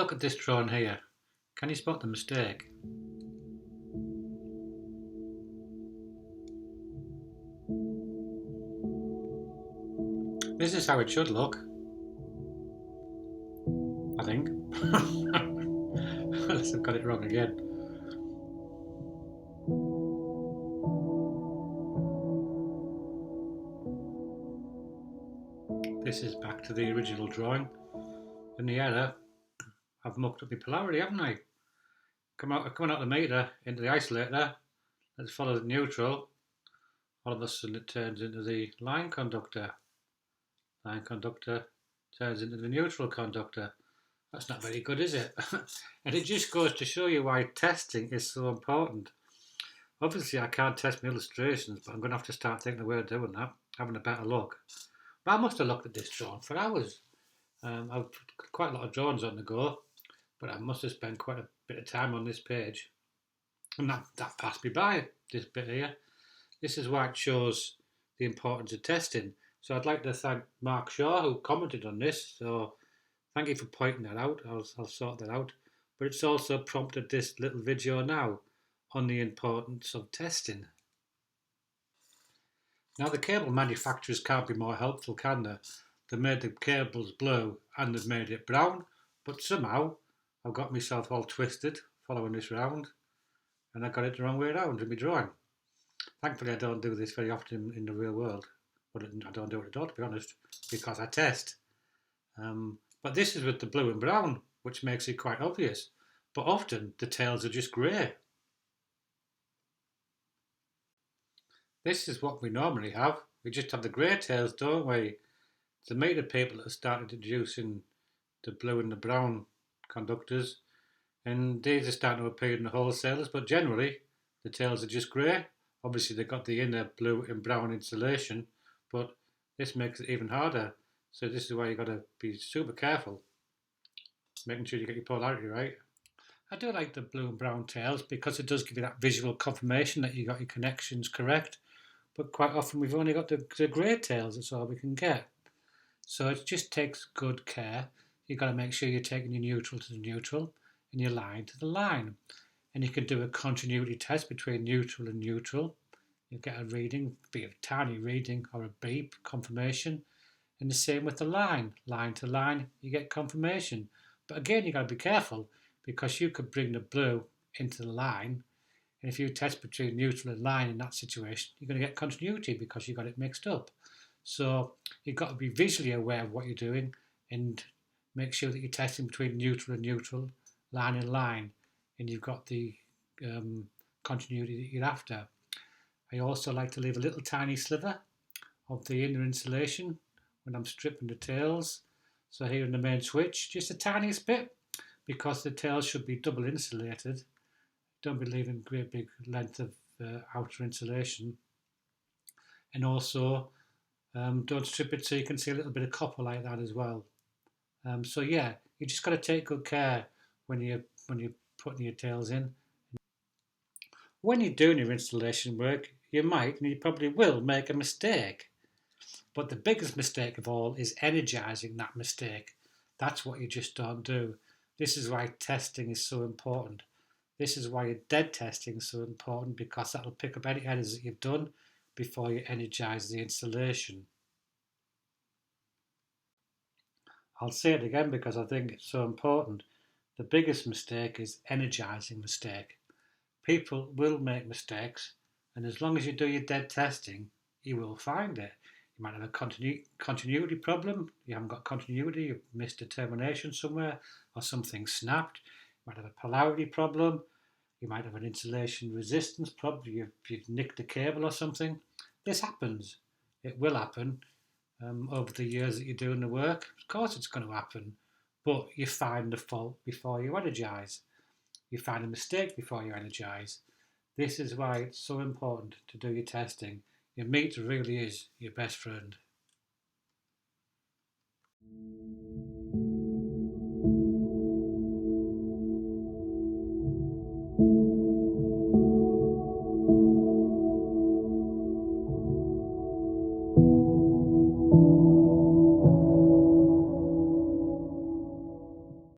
look at this drawing here. Can you spot the mistake? This is how it should look, I think. Unless I've got it wrong again. This is back to the original drawing. In the error, I've mucked up the polarity, haven't I? Coming out the meter into the isolator, let's follow the neutral. All of a sudden it turns into the line conductor. Line conductor turns into the neutral conductor. That's not very good, is it? And it just goes to show you why testing is so important. Obviously I can't test my illustrations, but I'm going to have to start thinking the way of doing that, having a better look. But I must have looked at this drawing for hours. I've got quite a lot of drawings on the go, but I must have spent quite a bit of time on this page. And that passed me by, this bit here. This is why it shows the importance of testing. So I'd like to thank Mark Shaw, who commented on this. So thank you for pointing that out. I'll sort that out. But it's also prompted this little video now on the importance of testing. Now the cable manufacturers can't be more helpful, can they? They made the cables blue and they've made it brown, but somehow I've got myself all twisted following this round and I got it the wrong way around in my drawing. Thankfully I don't do this very often in the real world, but I don't do it at all, to be honest, because I test. But this is with the blue and brown, which makes it quite obvious, but often the tails are just grey. This is what we normally have. We just have the grey tails, don't we? The meter people have started introducing the blue and the brown conductors, and these are starting to appear in the wholesalers, but generally the tails are just grey. Obviously they've got the inner blue and brown insulation, but this makes it even harder. So this is why you've got to be super careful, making sure you get your polarity right. I do like the blue and brown tails because it does give you that visual confirmation that you got your connections correct. But quite often we've only got the grey tails, that's all we can get. So it just takes good care. You've got to make sure you're taking your neutral to the neutral and your line to the line. And you can do a continuity test between neutral and neutral. You get a reading, be a tiny reading or a beep, confirmation. And the same with the line to line, you get confirmation. But again, you've got to be careful because you could bring the blue into the line. And if you test between neutral and line in that situation, you're going to get continuity because you got it mixed up. So you've got to be visually aware of what you're doing and make sure that you're testing between neutral and neutral, line and line, and you've got the continuity that you're after. I also like to leave a little tiny sliver of the inner insulation when I'm stripping the tails. So here in the main switch, just the tiniest bit, because the tails should be double insulated. Don't be leaving a great big length of outer insulation. And also, don't strip it so you can see a little bit of copper like that as well. So yeah, you just got to take good care when you're putting your tails in. When you're doing your installation work, you might and you probably will make a mistake. But the biggest mistake of all is energizing that mistake. That's what you just don't do. This is why testing is so important. This is why your dead testing is so important, because that'll pick up any errors that you've done before you energize the installation. I'll say it again because I think it's so important. The biggest mistake is energizing mistake. People will make mistakes, and as long as you do your dead testing, you will find it. You might have a continuity problem. You haven't got continuity, you've missed a termination somewhere, or something snapped. You might have a polarity problem. You might have an insulation resistance problem. You've nicked a cable or something. This happens. It will happen over the years that you're doing the work. Of course it's going to happen. But you find the fault before you energize. You find a mistake before you energize. This is why it's so important to do your testing. Your meter really is your best friend.